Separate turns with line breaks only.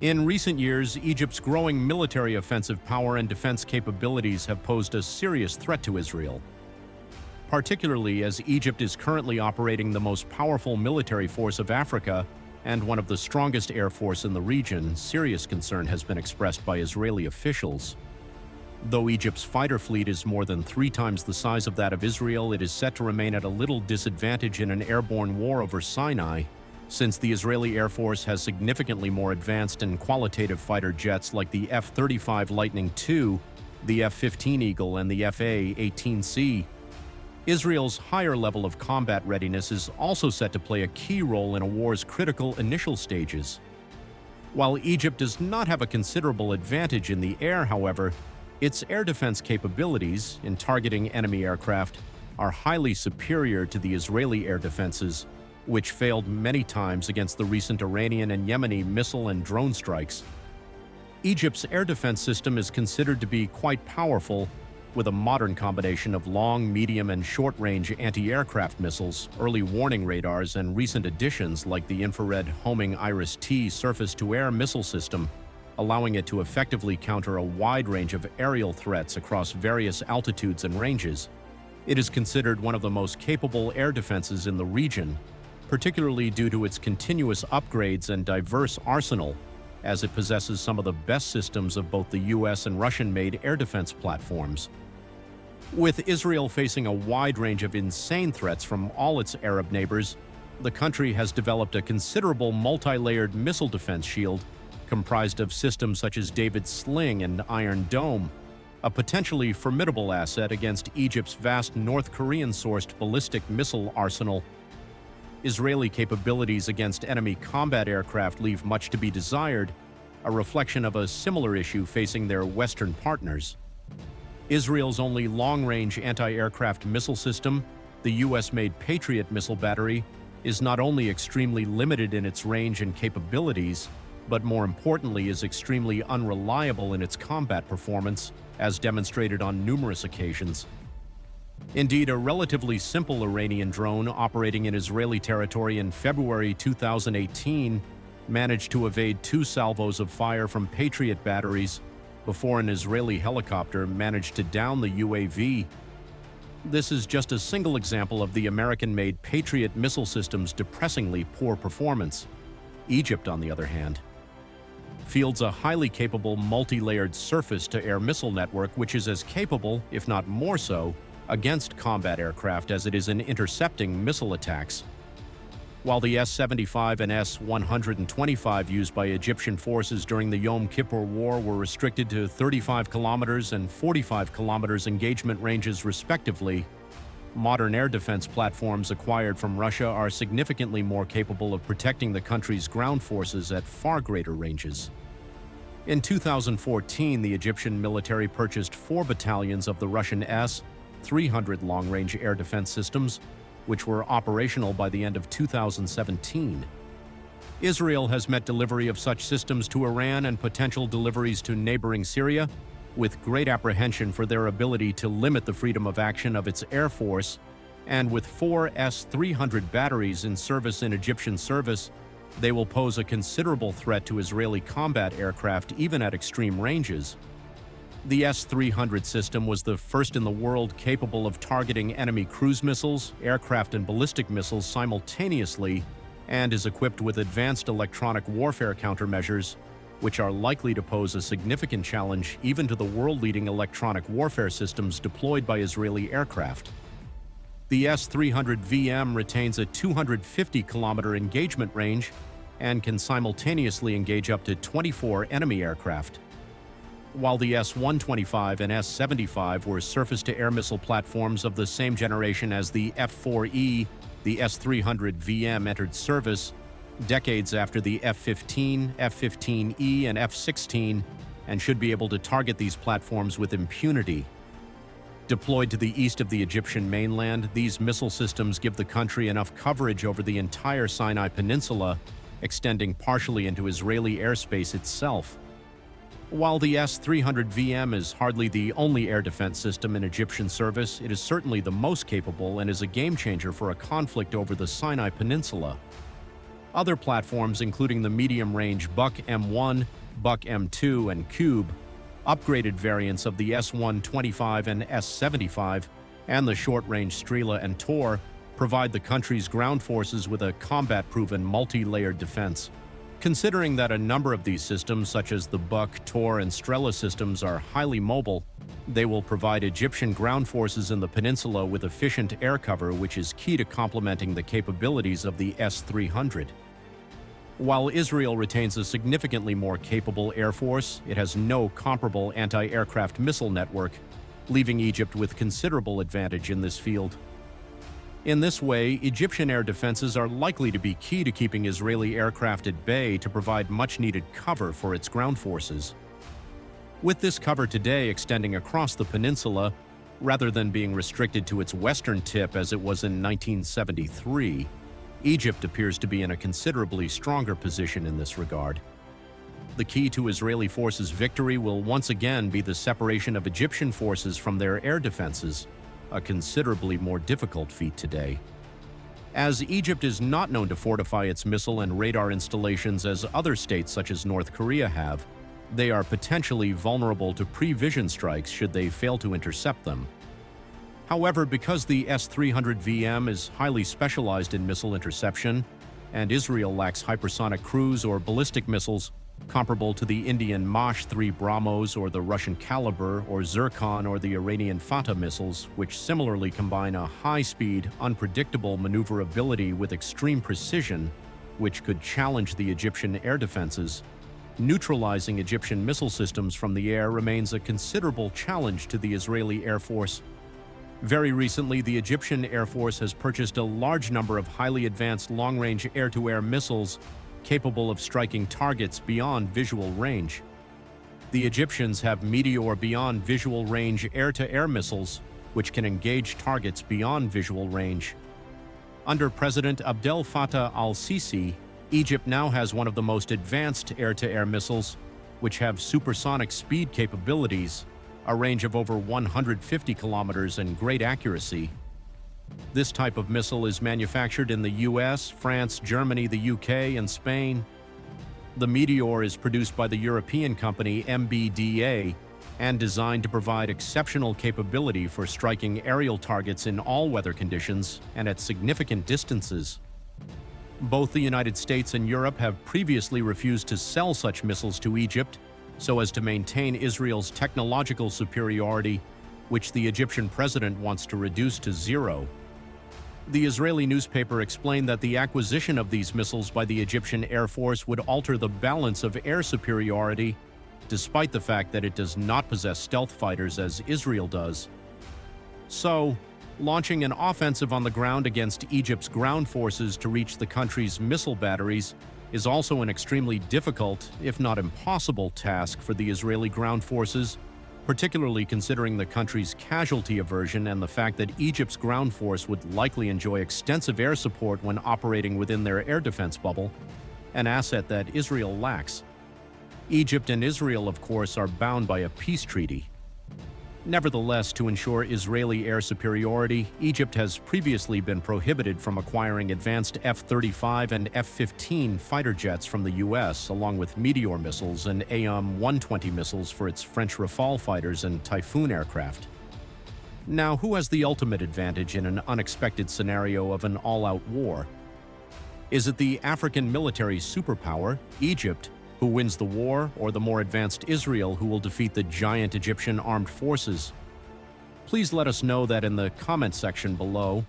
In recent years, Egypt's growing military offensive power and defense capabilities have posed a serious threat to Israel, particularly as Egypt is currently operating the most powerful military force of Africa and one of the strongest air force in the region. Serious concern has been expressed by Israeli officials. Though Egypt's fighter fleet is more than 3 times the size of that of Israel, it is set to remain at a little disadvantage in an airborne war over Sinai, since the Israeli Air Force has significantly more advanced and qualitative fighter jets like the F-35 Lightning II, the F-15 Eagle, and the F/A-18C. Israel's higher level of combat readiness is also set to play a key role in a war's critical initial stages. While Egypt does not have a considerable advantage in the air, however, its air defense capabilities in targeting enemy aircraft are highly superior to the Israeli air defenses, which failed many times against the recent Iranian and Yemeni missile and drone strikes. Egypt's air defense system is considered to be quite powerful, with a modern combination of long, medium, and short-range anti-aircraft missiles, early warning radars, and recent additions like the infrared homing IRIS-T surface-to-air missile system, allowing it to effectively counter a wide range of aerial threats across various altitudes and ranges. It is considered one of the most capable air defenses in the region, particularly due to its continuous upgrades and diverse arsenal, as it possesses some of the best systems of both the US and Russian-made air defense platforms. With Israel facing a wide range of insane threats from all its Arab neighbors, the country has developed a considerable multi-layered missile defense shield comprised of systems such as David's Sling and Iron Dome, a potentially formidable asset against Egypt's vast North Korean-sourced ballistic missile arsenal. Israeli capabilities against enemy combat aircraft leave much to be desired, a reflection of a similar issue facing their Western partners. Israel's only long-range anti-aircraft missile system, the US-made Patriot missile battery, is not only extremely limited in its range and capabilities, but more importantly is extremely unreliable in its combat performance, as demonstrated on numerous occasions. Indeed, a relatively simple Iranian drone operating in Israeli territory in February 2018 managed to evade 2 salvos of fire from Patriot batteries before an Israeli helicopter managed to down the UAV. This is just a single example of the American-made Patriot missile system's depressingly poor performance. Egypt, on the other hand, fields a highly capable multi-layered surface-to-air missile network which is as capable, if not more so, against combat aircraft as it is in intercepting missile attacks. While the S-75 and S-125 used by Egyptian forces during the Yom Kippur War were restricted to 35 kilometers and 45 kilometers engagement ranges respectively, modern air defense platforms acquired from Russia are significantly more capable of protecting the country's ground forces at far greater ranges. In 2014, the Egyptian military purchased 4 battalions of the Russian S-300 long-range air defense systems, which were operational by the end of 2017. Israel has met delivery of such systems to Iran and potential deliveries to neighboring Syria, with great apprehension for their ability to limit the freedom of action of its air force, and with 4 S-300 batteries in service in Egyptian service, they will pose a considerable threat to Israeli combat aircraft even at extreme ranges. The S-300 system was the first in the world capable of targeting enemy cruise missiles, aircraft, and ballistic missiles simultaneously, and is equipped with advanced electronic warfare countermeasures, which are likely to pose a significant challenge even to the world-leading electronic warfare systems deployed by Israeli aircraft. The S-300 VM retains a 250-kilometer engagement range and can simultaneously engage up to 24 enemy aircraft. While the S-125 and S-75 were surface-to-air missile platforms of the same generation as the F-4E, the S-300 VM entered service decades after the F-15, F-15E, and F-16, and should be able to target these platforms with impunity. Deployed to the east of the Egyptian mainland, these missile systems give the country enough coverage over the entire Sinai Peninsula, extending partially into Israeli airspace itself. While the S-300 VM is hardly the only air defense system in Egyptian service, it is certainly the most capable and is a game-changer for a conflict over the Sinai Peninsula. Other platforms, including the medium-range Buck M1, Buck M2, and Cube, upgraded variants of the S-125 and S-75, and the short-range Strela and Tor, provide the country's ground forces with a combat-proven multi-layered defense. Considering that a number of these systems, such as the Buck, Tor, and Strela systems, are highly mobile, they will provide Egyptian ground forces in the peninsula with efficient air cover, which is key to complementing the capabilities of the S-300. While Israel retains a significantly more capable air force, it has no comparable anti-aircraft missile network, leaving Egypt with considerable advantage in this field. In this way, Egyptian air defenses are likely to be key to keeping Israeli aircraft at bay to provide much-needed cover for its ground forces. With this cover today extending across the peninsula, rather than being restricted to its western tip as it was in 1973, Egypt appears to be in a considerably stronger position in this regard. The key to Israeli forces' victory will once again be the separation of Egyptian forces from their air defenses, a considerably more difficult feat today. As Egypt is not known to fortify its missile and radar installations as other states such as North Korea have, they are potentially vulnerable to pre-vision strikes should they fail to intercept them. However, because the S-300VM is highly specialized in missile interception, and Israel lacks hypersonic cruise or ballistic missiles comparable to the Indian Mach-3 BrahMos or the Russian Kalibr or Zircon or the Iranian Fateh missiles, which similarly combine a high-speed, unpredictable maneuverability with extreme precision, which could challenge the Egyptian air defenses, neutralizing Egyptian missile systems from the air remains a considerable challenge to the Israeli Air Force. Very recently, the Egyptian Air Force has purchased a large number of highly advanced long-range air-to-air missiles capable of striking targets beyond visual range. The Egyptians have Meteor beyond visual range air-to-air missiles, which can engage targets beyond visual range. Under President Abdel Fattah al-Sisi, Egypt now has one of the most advanced air-to-air missiles, which have supersonic speed capabilities, a range of over 150 kilometers, and great accuracy. This type of missile is manufactured in the US, France, Germany, the UK, and Spain. The Meteor is produced by the European company MBDA and designed to provide exceptional capability for striking aerial targets in all weather conditions and at significant distances. Both the United States and Europe have previously refused to sell such missiles to Egypt so as to maintain Israel's technological superiority, which the Egyptian president wants to reduce to zero. The Israeli newspaper explained that the acquisition of these missiles by the Egyptian Air Force would alter the balance of air superiority, despite the fact that it does not possess stealth fighters as Israel does. So, launching an offensive on the ground against Egypt's ground forces to reach the country's missile batteries is also an extremely difficult, if not impossible, task for the Israeli ground forces, particularly considering the country's casualty aversion and the fact that Egypt's ground force would likely enjoy extensive air support when operating within their air defense bubble, an asset that Israel lacks. Egypt and Israel, of course, are bound by a peace treaty. Nevertheless, to ensure Israeli air superiority, Egypt has previously been prohibited from acquiring advanced F-35 and F-15 fighter jets from the US, along with Meteor missiles and AIM-120 missiles for its French Rafale fighters and Typhoon aircraft. Now, who has the ultimate advantage in an unexpected scenario of an all-out war? Is it the African military superpower, Egypt, who wins the war, or the more advanced Israel who will defeat the giant Egyptian armed forces? Please let us know that in the comment section below.